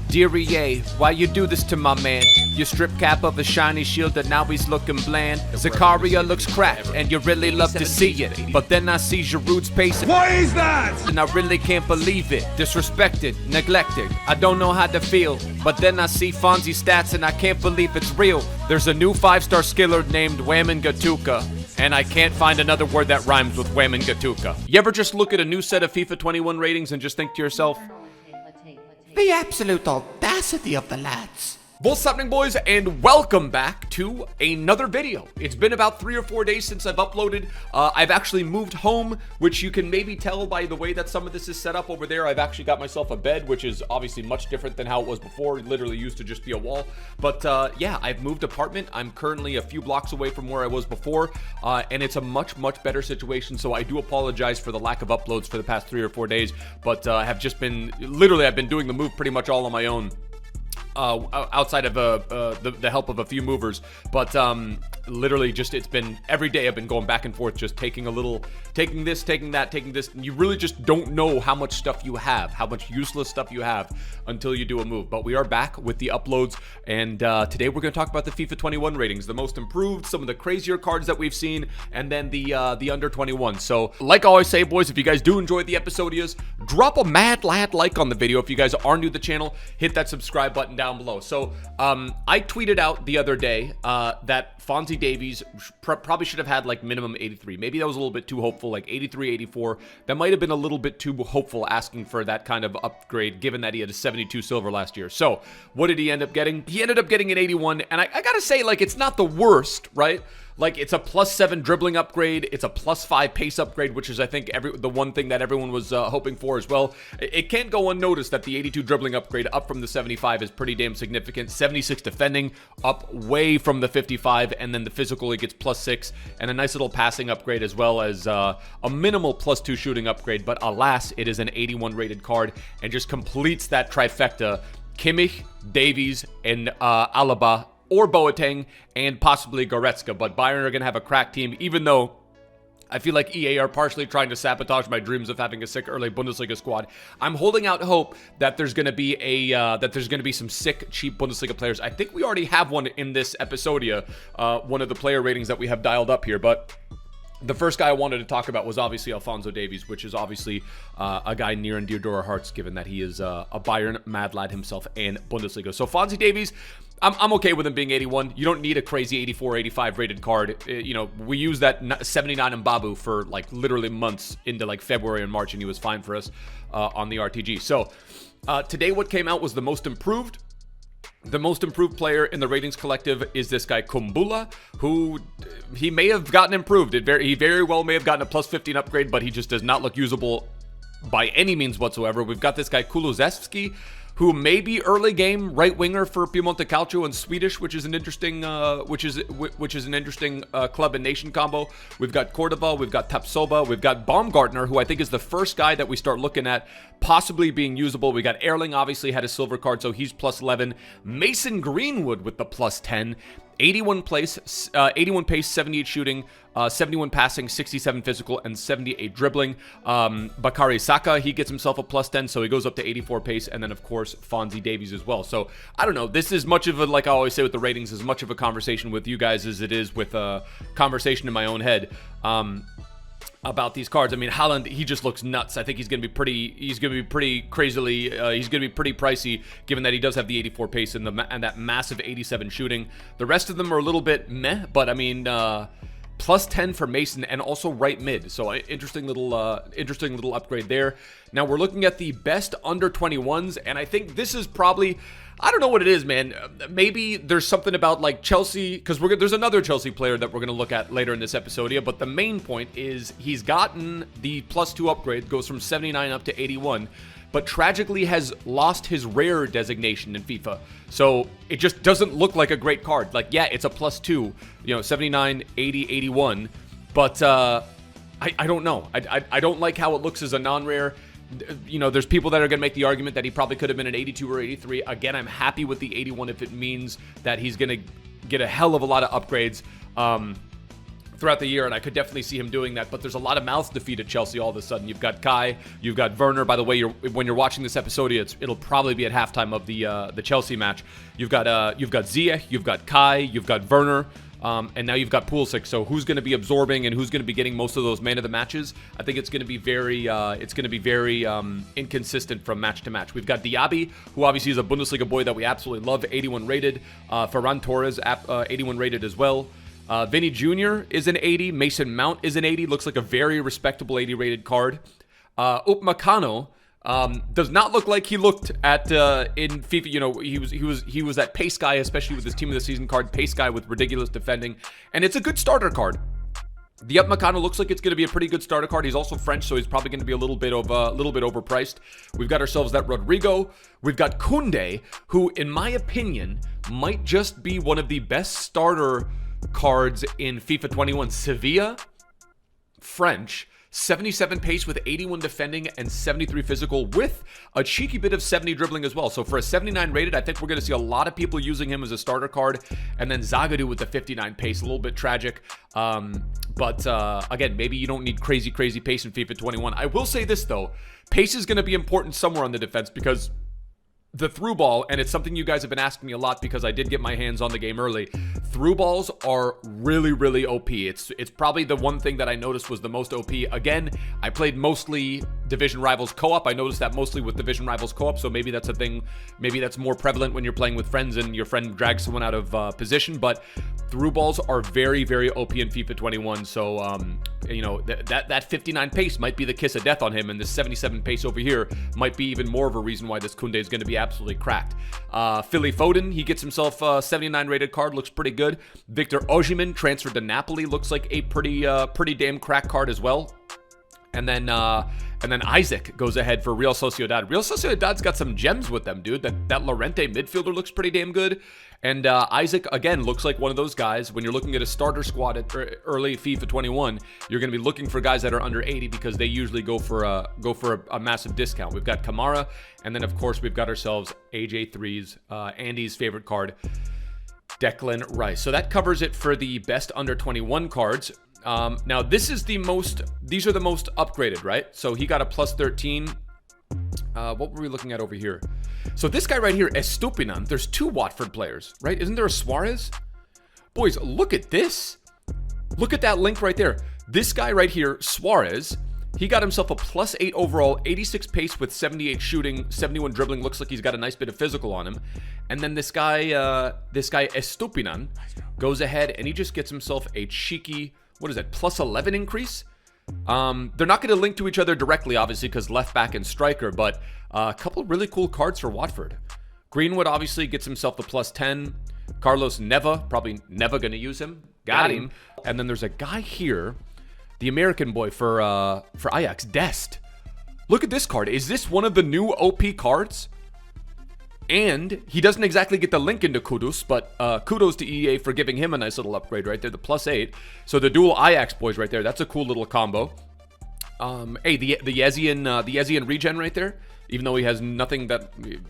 Dear EA, why you do this to my man? You strip cap of a shiny shield and now he's looking bland. Zakaria looks cracked and you really love to see it. But then I see Giroud's pace. Why is that? And I really can't believe it. Disrespected, neglected, I don't know how to feel. But then I see Fonzie stats and I can't believe it's real. There's a new 5-star skiller named Whamin Gatuka. And I can't find another word that rhymes with Whamin Gatuka. You ever just look at a new set of FIFA 21 ratings and just think to yourself, the absolute audacity of the lads. what's happening, boys, and welcome back to another video. It's been about 3 or 4 days since I've uploaded. I've actually moved home, which you can maybe tell by the way that some of this is set up over there. I've actually got myself a bed, which is obviously much different than how it was before. It literally used to just be a wall. But yeah, I've moved apartment. I'm currently a few blocks away from where I was before, and it's a much better situation. So I do apologize for the lack of uploads for the past 3 or 4 days, but have just been, literally, I've been doing the move pretty much all on my own. Outside of the help of a few movers, but literally just, it's been every day I've been going back and forth, just taking this, taking that, taking this. You really just don't know how much stuff you have, how much useless stuff you have until you do a move. But we are back with the uploads, and today we're going to talk about the FIFA 21 ratings, the most improved, some of the crazier cards that we've seen, and then the under 21. So like I always say, boys, if you guys do enjoy the episodios, drop a mad lad like on the video. If you guys are new to the channel, hit that subscribe button down below. So I tweeted out the other day that Alphonso Davies probably should have had like minimum 83. Maybe that was a little bit too hopeful, like 83, 84. That might have been a little bit too hopeful asking for that kind of upgrade, given that he had a 72 silver last year. So what did he end up getting? He ended up getting an 81, and I gotta say, like, it's not the worst, right? Like, it's a +7 dribbling upgrade. It's a +5 pace upgrade, which is, I think, the one thing that everyone was hoping for as well. It can't go unnoticed that the 82 dribbling upgrade up from the 75 is pretty damn significant. 76 defending, up way from the 55, and then the physical, he gets +6, and a nice little passing upgrade, as well as a minimal +2 shooting upgrade. But alas, it is an 81 rated card, and just completes that trifecta. Kimmich, Davies, and Alaba, or Boateng, and possibly Goretzka. But Bayern are going to have a crack team, even though I feel like EA are partially trying to sabotage my dreams of having a sick early Bundesliga squad. I'm holding out hope that there's going to be some sick, cheap Bundesliga players. I think we already have one in this episodia, one of the player ratings that we have dialed up here, but the first guy I wanted to talk about was obviously Alphonso Davies, which is obviously a guy near and dear to our hearts, given that he is a Bayern mad lad himself and Bundesliga. So Alphonso Davies, I'm okay with him being 81. You don't need a crazy 84, 85 rated card. You know, we used that 79 Mbabu for like literally months into like February and March, and he was fine for us on the RTG. So today what came out was the most improved. The most improved player in the ratings collective is this guy Kumbula, who he may have gotten improved. He very well may have gotten a +15 upgrade, but he just does not look usable by any means whatsoever. We've got this guy Kulusevski, who may be early game right winger for Piemonte Calcio in Swedish, which is an interesting club and nation combo. We've got Cordova, we've got Tapsoba, we've got Baumgartner, who I think is the first guy that we start looking at possibly being usable. We got Erling, obviously had a silver card, so he's +11. Mason Greenwood with the +10. 81 pace, 78 shooting, 71 passing, 67 physical, and 78 dribbling. Bakary Saka, he gets himself a +10, so he goes up to 84 pace, and then, of course, Fonzie Davies as well. So, I don't know, this is much of a, like I always say with the ratings, as much of a conversation with you guys as it is with a conversation in my own head. About these cards. I mean, Haaland, he just looks nuts. I think he's going to be pretty crazily, he's going to be pretty pricey, given that he does have the 84 pace and that massive 87 shooting. The rest of them are a little bit meh, but I mean, +10 for Mason, and also right mid. So interesting little upgrade there. Now we're looking at the best under 21s, and I think this is probably, I don't know what it is, man. Maybe there's something about like Chelsea, because there's another Chelsea player that we're going to look at later in this episode. But the main point is he's gotten the +2 upgrade, goes from 79 up to 81, but tragically has lost his rare designation in FIFA. So it just doesn't look like a great card. Like, yeah, it's a +2, 79, 80, 81, but I don't know. I don't like how it looks as a non-rare. You know, there's people that are going to make the argument that he probably could have been an 82 or 83. Again, I'm happy with the 81 if it means that he's going to get a hell of a lot of upgrades. throughout the year, and I could definitely see him doing that. But there's a lot of mouths to feed at Chelsea all of a sudden. You've got Kai, you've got Werner. By the way, when you're watching this episode, it'll probably be at halftime of the Chelsea match. You've got Ziyech, you've got Kai, you've got Werner. And now you've got Pulisic. So who's going to be absorbing and who's going to be getting most of those man of the matches? I think it's going to be very inconsistent from match to match. We've got Diaby, who obviously is a Bundesliga boy that we absolutely love, 81 rated. Ferran Torres, 81 rated as well. Vinny Jr. is an 80. Mason Mount is an 80. Looks like a very respectable 80 rated card. Upamecano does not look like he looked at in FIFA. You know, he was that pace guy, especially with his team of the season card, pace guy with ridiculous defending, and it's a good starter card. The Upamecano looks like it's going to be a pretty good starter card. He's also French, so he's probably going to be a little bit overpriced. We've got ourselves that Rodrigo. We've got Koundé, who, in my opinion, might just be one of the best starter cards in FIFA 21. Sevilla, French, 77 pace with 81 defending and 73 physical with a cheeky bit of 70 dribbling as well. So for a 79 rated, I think we're going to see a lot of people using him as a starter card. And then Zagadou with the 59 pace, a little bit tragic. But again, maybe you don't need crazy pace in FIFA 21. I will say this though, pace is going to be important somewhere on the defense because the through ball, and it's something you guys have been asking me a lot because I did get my hands on the game early. Through balls are really OP. It's probably the one thing that I noticed was the most OP. Again, I played mostly Division Rivals co-op. I noticed that mostly with Division Rivals co-op, so maybe that's a thing. Maybe that's more prevalent when you're playing with friends and your friend drags someone out of position. But through balls are very OP in FIFA 21. So you know that 59 pace might be the kiss of death on him, and this 77 pace over here might be even more of a reason why this Koundé is going to be absolutely cracked. Philly Foden, he gets himself a 79 rated card, looks pretty good. Victor Osimhen transferred to Napoli, looks like a pretty damn crack card as well. And then Isaac goes ahead for Real Sociedad. Real Sociedad's got some gems with them, dude. That Lorente midfielder looks pretty damn good. And Isaac, again, looks like one of those guys, when you're looking at a starter squad at early FIFA 21, you're going to be looking for guys that are under 80 because they usually go for a massive discount. We've got Kamara, and then, of course, we've got ourselves AJ3's, Andy's favorite card, Declan Rice. So that covers it for the best under 21 cards. Now, these are the most upgraded, right? So he got a plus 13. What were we looking at over here? So this guy right here, Estupinan, there's two Watford players, right? Isn't there a Suarez? Boys, look at this. Look at that link right there. This guy right here, Suarez, he got himself a plus 8 overall, 86 pace with 78 shooting, 71 dribbling. Looks like he's got a nice bit of physical on him. And then this guy Estupinan goes ahead and he just gets himself a cheeky, what is that, plus 11 increase? They're not going to link to each other directly, obviously, because left back and striker, but a couple of really cool cards for Watford. Greenwood obviously gets himself the plus 10. Carlos Neva, probably never going to use him. Got him. And then there's a guy here, the American boy for Ajax, Dest. Look at this card. Is this one of the new OP cards? And he doesn't exactly get the link into Kudus, but kudos to EA for giving him a nice little upgrade right there, the plus 8. So the dual Ajax boys right there, that's a cool little combo. Hey, the Ezian regen right there, even though he has nothing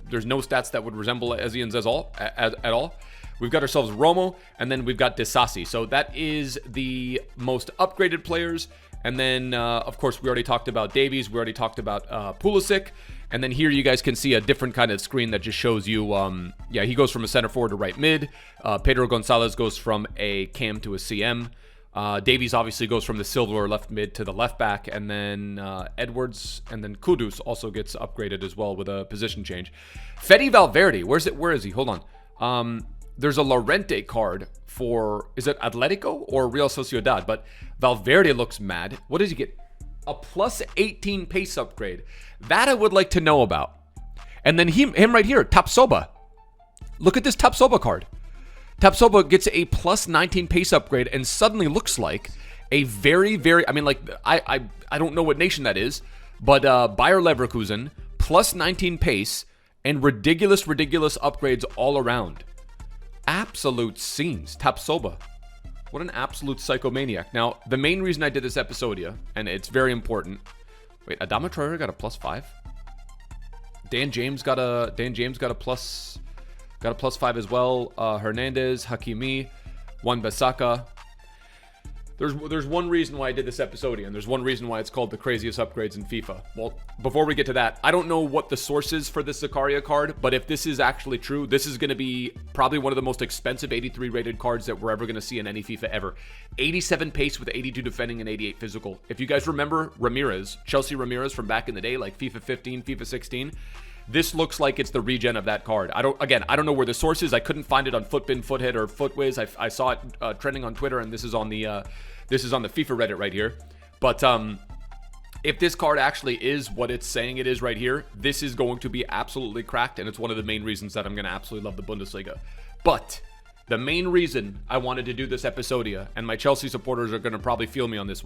there's no stats that would resemble Ezian's at all. We've got ourselves Romo, and then we've got Disasi. So that is the most upgraded players. And then, of course, we already talked about Davies. We already talked about Pulisic. And then here you guys can see a different kind of screen that just shows you, he goes from a center forward to right mid. Pedro Gonzalez goes from a cam to a CM. Davies obviously goes from the silver or left mid to the left back. And then Edwards and then Kudus also gets upgraded as well with a position change. Fede Valverde, where is he? Hold on. There's a Lorente card for, is it Atletico or Real Sociedad? But Valverde looks mad. What does he get? A plus 18 pace upgrade. That I would like to know about. And then him right here, Tapsoba. Look at this Tapsoba card. Tapsoba gets a plus 19 pace upgrade and suddenly looks like a very, I mean, like, I don't know what nation that is, but Bayer Leverkusen, plus 19 pace and ridiculous upgrades all around. Absolute scenes. Tapsoba. What an absolute psychomaniac. Now, the main reason I did this episodia, and it's very important. Wait, Adama Traore got a plus 5. Dan James got a plus 5 as well. Hernandez, Hakimi, Wan-Bissaka. There's one reason why I did this episode, and there's one reason why it's called the craziest upgrades in FIFA. Well, before we get to that, I don't know what the source is for this Zakaria card, but if this is actually true, this is going to be probably one of the most expensive 83 rated cards that we're ever going to see in any FIFA ever. 87 pace with 82 defending and 88 physical. If you guys remember Ramirez, Chelsea Ramirez from back in the day, like FIFA 15, FIFA 16, this looks like it's the regen of that card. I don't know where the source is. I couldn't find it on Footbin, Foothit, or Footwiz. I saw it trending on Twitter, and this is on the FIFA Reddit right here. But if this card actually is what it's saying it is right here, this is going to be absolutely cracked, and it's one of the main reasons that I'm going to absolutely love the Bundesliga. But the main reason I wanted to do this episodia, and my Chelsea supporters are going to probably feel me on this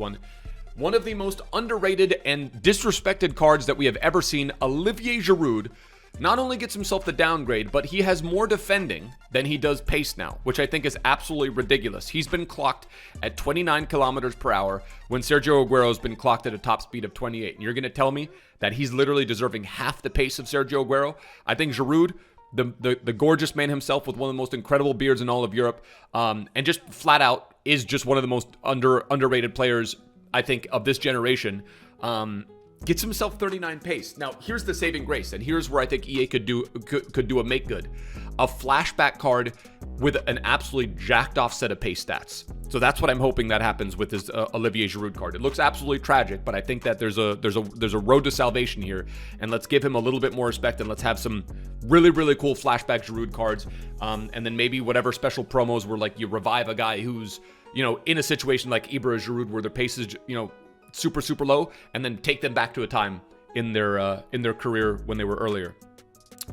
one of the most underrated and disrespected cards that we have ever seen, Olivier Giroud, not only gets himself the downgrade, but he has more defending than he does pace now, which I think is absolutely ridiculous. He's been clocked at 29 kilometers per hour when Sergio Aguero's been clocked at a top speed of 28. And you're going to tell me that he's literally deserving half the pace of Sergio Aguero? I think Giroud, the gorgeous man himself with one of the most incredible beards in all of Europe, and just flat out is just one of the most underrated players, I think, of this generation. Gets himself 39 pace. Now, here's the saving grace, and here's where I think EA could do a make good. A flashback card with an absolutely jacked off set of pace stats. So that's what I'm hoping that happens with this Olivier Giroud card. It looks absolutely tragic, but I think that there's a road to salvation here, and let's give him a little bit more respect, and let's have some really, really cool flashback Giroud cards, and then maybe whatever special promos where like you revive a guy who's, you know, in a situation like Ibra Giroud where their pace is, you know, super, super low, and then take them back to a time in their career when they were earlier.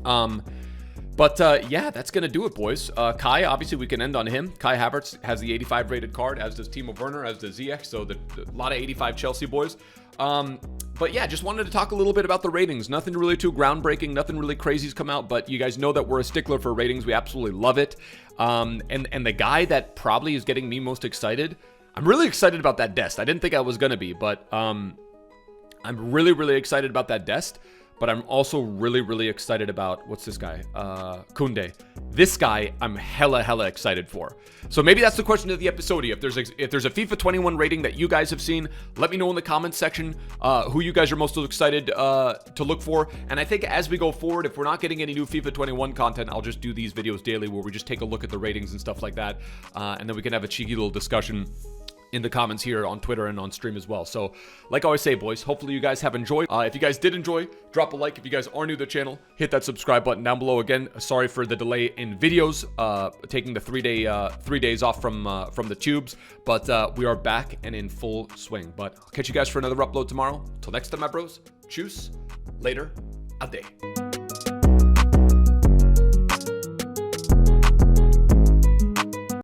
Yeah, that's going to do it, boys. Kai, obviously, we can end on him. Kai Havertz has the 85 rated card, as does Timo Werner, as does Ziyech, so a lot of 85 Chelsea boys. But yeah, just wanted to talk a little bit about the ratings. Nothing really too groundbreaking, nothing really crazy's come out, but you guys know that we're a stickler for ratings. We absolutely love it. And the guy that probably is getting me most excited, I'm really excited about that Dest. I didn't think I was going to be, but I'm really, really excited about that Dest. But I'm also really, really excited about, what's this guy? Koundé. This guy, I'm hella excited for. So maybe that's the question of the episode. If there's a FIFA 21 rating that you guys have seen, let me know in the comments section who you guys are most excited to look for. And I think as we go forward, if we're not getting any new FIFA 21 content, I'll just do these videos daily where we just take a look at the ratings and stuff like that. And then we can have a cheeky little discussion in the comments here on Twitter and on stream as well. So like I always say, boys, hopefully you guys have enjoyed. If you guys did enjoy, drop a like. If you guys are new to the channel, hit that subscribe button down below. Again, sorry for the delay in videos, taking the 3 days off from the tubes, but we are back and in full swing. But I'll catch you guys for another upload tomorrow. Till next time, my bros, tschüss, later, ade.